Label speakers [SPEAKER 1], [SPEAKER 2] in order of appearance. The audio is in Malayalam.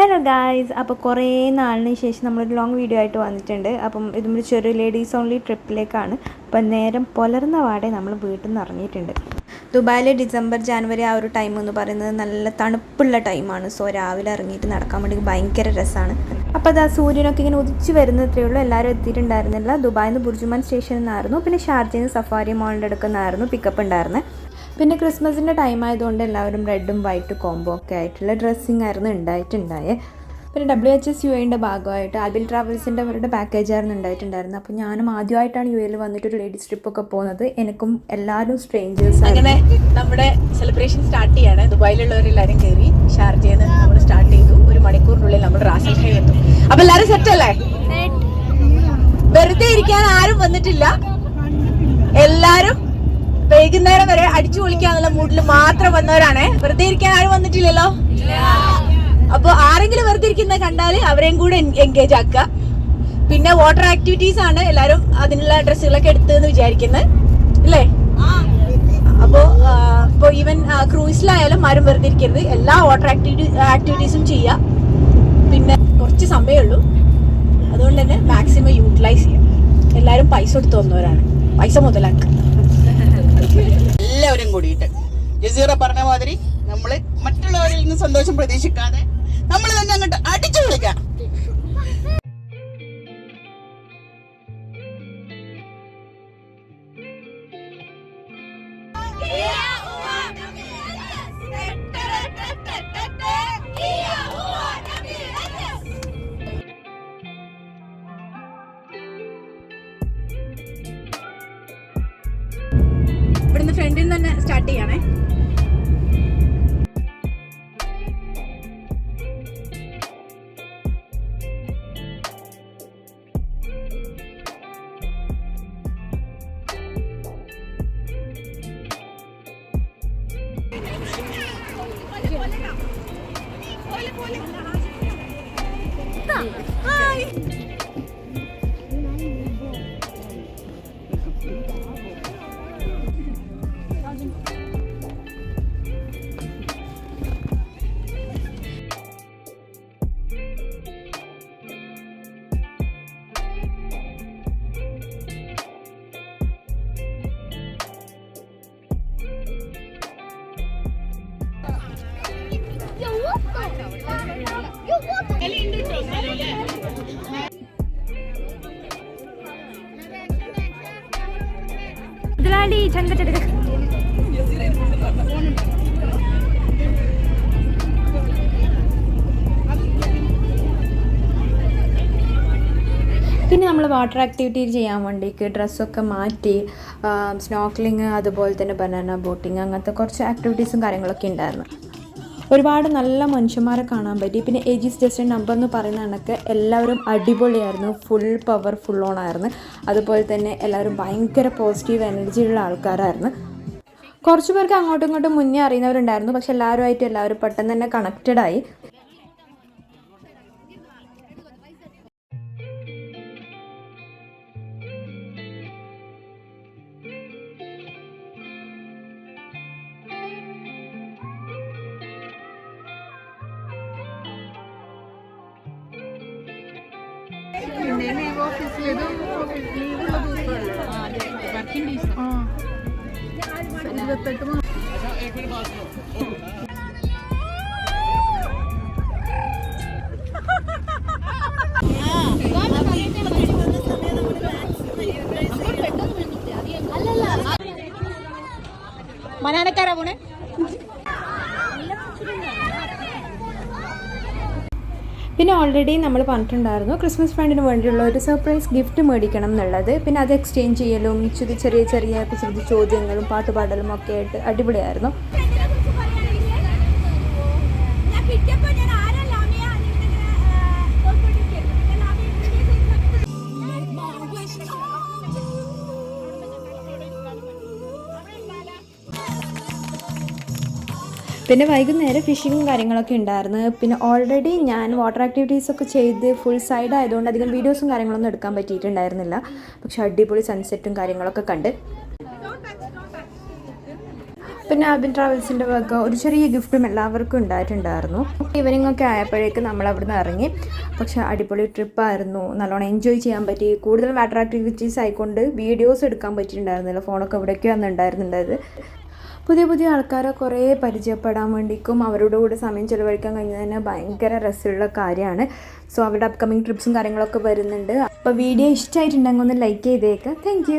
[SPEAKER 1] ഹലോ ഗായ്സ്, അപ്പോൾ കുറേ നാളിന് ശേഷം നമ്മളൊരു ലോങ് വീഡിയോ ആയിട്ട് വന്നിട്ടുണ്ട്. അപ്പം ഇതൊരു ചെറിയ ലേഡീസ് ഓൺലി ട്രിപ്പിലേക്കാണ്. അപ്പം നേരം പുലർന്ന പാടെ നമ്മൾ വീട്ടിൽ നിന്ന് ഇറങ്ങിയിട്ടുണ്ട്. ദുബായിൽ ഡിസംബർ ജാനുവരി ആ ഒരു ടൈം എന്ന് പറയുന്നത് നല്ല തണുപ്പുള്ള ടൈമാണ്. സോ രാവിലെ ഇറങ്ങിയിട്ട് നടക്കാൻ വേണ്ടി ഭയങ്കര രസമാണ്. അപ്പോൾ അത് ആ സൂര്യനൊക്കെ ഇങ്ങനെ ഉദിച്ച് വരുന്നത്രയേ ഉള്ളൂ. എല്ലാവരും എത്തിയിട്ടുണ്ടായിരുന്നില്ല. ദുബായിൽ നിന്ന് ബുർജുമാൻ സ്റ്റേഷനിൽ നിന്നായിരുന്നു, പിന്നെ ഷാർജയിൽ നിന്ന് സഫാരി മോളിൻ്റെ അടുക്കുന്നായിരുന്നു പിക്കപ്പ് ഉണ്ടായിരുന്നത്. പിന്നെ ക്രിസ്മസിൻ്റെ ടൈം ആയതുകൊണ്ട് എല്ലാവരും റെഡും വൈറ്റും കോംബോ ഒക്കെ ആയിട്ടുള്ള ഡ്രസ്സിങ് ആയിരുന്നു ഉണ്ടായിട്ടുണ്ടായത്. പിന്നെ WHS ഭാഗമായിട്ട് ആൽബിൽ ട്രാവൽസിൻ്റെ അവരുടെ പാക്കേജ് ആയിരുന്നു ഉണ്ടായിട്ടുണ്ടായിരുന്നത്. അപ്പോൾ ഞാനും ആദ്യമായിട്ടാണ് UAE വന്നിട്ട് ഒരു ലേഡീസ് ട്രിപ്പൊക്കെ പോകുന്നത്. എനിക്കും എല്ലാവരും സ്ട്രേഞ്ചേഴ്സ്.
[SPEAKER 2] അങ്ങനെ നമ്മുടെ സെലിബ്രേഷൻ സ്റ്റാർട്ട് ചെയ്യാണ്. ദുബായിലുള്ളവരെല്ലാവരും കയറി ഷാർജയിൽ നിന്ന് നമ്മൾ സ്റ്റാർട്ട് ചെയ്തു. ഒരു മണിക്കൂറിനുള്ളിൽ നമ്മൾ റാസൽ ഹൈ എത്തും. അപ്പോൾ എല്ലാവരും സെറ്റ് അല്ലേ? വെറുതെ ഇരിക്കാൻ ആരും വന്നിട്ടില്ല. എല്ലാവരും വൈകുന്നേരം വരെ അടിച്ചു പൊളിക്കാന്നുള്ള മൂഡിൽ മാത്രം വന്നവരാണ്. വെറുതെ ഇരിക്കാൻ ആരും വന്നിട്ടില്ലല്ലോ. അപ്പൊ ആരെങ്കിലും വെറുതെ ഇരിക്കുന്ന കണ്ടാല് അവരെയും കൂടെ എൻഗേജ് ആക്കുക. പിന്നെ വാട്ടർ ആക്ടിവിറ്റീസ് ആണ് എല്ലാരും അതിനുള്ള ഡ്രസ്സുകളൊക്കെ എടുത്തെന്ന് വിചാരിക്കുന്നത് അല്ലേ? അപ്പോ ഈവൻ ക്രൂസിലായാലും ആരും വെറുതെ ഇരിക്കരുത്. എല്ലാ വാട്ടർ ആക്ടിവിറ്റീസും ചെയ്യുക. പിന്നെ കുറച്ച് സമയമുള്ളൂ, അതുകൊണ്ട് തന്നെ മാക്സിമം യൂട്ടിലൈസ് ചെയ്യാം. എല്ലാരും പൈസ കൊടുത്ത് വന്നവരാണ്, പൈസ മുതലാക്കുക.
[SPEAKER 3] എല്ലാവരും കൂടിയിട്ട് ജസീറ പറഞ്ഞ മാതിരി നമ്മള് മറ്റുള്ളവരിൽ നിന്ന് സന്തോഷം പ്രതീക്ഷിക്കാതെ നമ്മൾ തന്നെ അങ്ങോട്ട് അടിച്ചു വിളിക്കാം.
[SPEAKER 2] ഇവിടുന്ന് ഫ്രണ്ടിൽ നിന്ന് തന്നെ സ്റ്റാർട്ട് ചെയ്യണേ.
[SPEAKER 1] പിന്നെ നമ്മൾ വാട്ടർ ആക്ടിവിറ്റി ചെയ്യാൻ വേണ്ടിയിട്ട് ഡ്രസ്സൊക്കെ മാറ്റി സ്നോർക്കലിങ്, അതുപോലെ തന്നെ ബനാന ബോട്ടിങ്, അങ്ങനത്തെ കുറച്ച് ആക്ടിവിറ്റീസും കാര്യങ്ങളൊക്കെ ഉണ്ടായിരുന്നു. ഒരുപാട് നല്ല മനുഷ്യന്മാരെ കാണാൻ പറ്റി. പിന്നെ ഏജീസ് ജസ്റ്റ് നമ്പർ എന്ന് പറയുന്ന കണക്ക് എല്ലാവരും അടിപൊളിയായിരുന്നു. ഫുൾ പവർ, ഫുൾ ഓൺ ആയിരുന്നു. അതുപോലെ തന്നെ എല്ലാവരും ഭയങ്കര പോസിറ്റീവ് എനർജിയുള്ള ആൾക്കാരായിരുന്നു. കുറച്ച് പേർക്ക് അങ്ങോട്ടും ഇങ്ങോട്ടും മുന്നേ അറിയുന്നവരുണ്ടായിരുന്നു, പക്ഷെ എല്ലാവരും പെട്ടെന്ന് തന്നെ കണക്റ്റഡായി.
[SPEAKER 2] മനാനക്കാരാ പോണേ.
[SPEAKER 1] പിന്നെ ഓൾറെഡി നമ്മൾ പറഞ്ഞിട്ടുണ്ടായിരുന്നു ക്രിസ്മസ് ഫ്രണ്ടിന് വേണ്ടിയുള്ള ഒരു സർപ്രൈസ് ഗിഫ്റ്റ് മേടിക്കണം എന്നുള്ളത്. പിന്നെ അത് എക്സ്ചേഞ്ച് ചെയ്യലും ചെറിയ കുസൃതി ചോദ്യങ്ങളും പാട്ടുപാടലും ഒക്കെ ആയിട്ട് അടിപൊളിയായിരുന്നു. പിന്നെ വൈകുന്നേരം ഫിഷിങ്ങും കാര്യങ്ങളൊക്കെ ഉണ്ടായിരുന്നു. പിന്നെ ഓൾറെഡി ഞാൻ വാട്ടർ ആക്ടിവിറ്റീസൊക്കെ ചെയ്ത് ഫുൾ സൈഡ് ആയതുകൊണ്ട് അധികം വീഡിയോസും കാര്യങ്ങളൊന്നും എടുക്കാൻ പറ്റിയിട്ടുണ്ടായിരുന്നില്ല. പക്ഷെ അടിപൊളി സൺസെറ്റും കാര്യങ്ങളൊക്കെ കണ്ട് പിന്നെ അബിൻ ട്രാവൽസിൻ്റെ വക ഒരു ചെറിയ ഗിഫ്റ്റും എല്ലാവർക്കും ഉണ്ടായിട്ടുണ്ടായിരുന്നു. ഈവനിങ് ഒക്കെ ആയപ്പോഴേക്കും നമ്മൾ അവിടുന്ന് ഇറങ്ങി. പക്ഷേ അടിപൊളി ട്രിപ്പായിരുന്നു, നല്ലോണം എൻജോയ് ചെയ്യാൻ പറ്റി. കൂടുതൽ വാട്ടർ ആക്ടിവിറ്റീസ് ആയിക്കൊണ്ട് വീഡിയോസ് എടുക്കാൻ പറ്റിയിട്ടുണ്ടായിരുന്നില്ല, ഫോണൊക്കെ ഇവിടേക്കാണ് ഉണ്ടായിരുന്നുണ്ടായത്. പുതിയ പുതിയ ആൾക്കാരെ കുറേ പരിചയപ്പെടാൻ വേണ്ടിക്കും അവരുടെ കൂടെ സമയം ചിലവഴിക്കാൻ കഴിഞ്ഞത് തന്നെ ഭയങ്കര രസമുള്ള കാര്യമാണ്. സോ അവരുടെ അപ്കമിങ് ട്രിപ്സും കാര്യങ്ങളൊക്കെ വരുന്നുണ്ട്. അപ്പോൾ വീഡിയോ ഇഷ്ടമായിട്ടുണ്ടെങ്കിൽ ഒന്ന് ലൈക്ക് ചെയ്തേക്കാം. താങ്ക്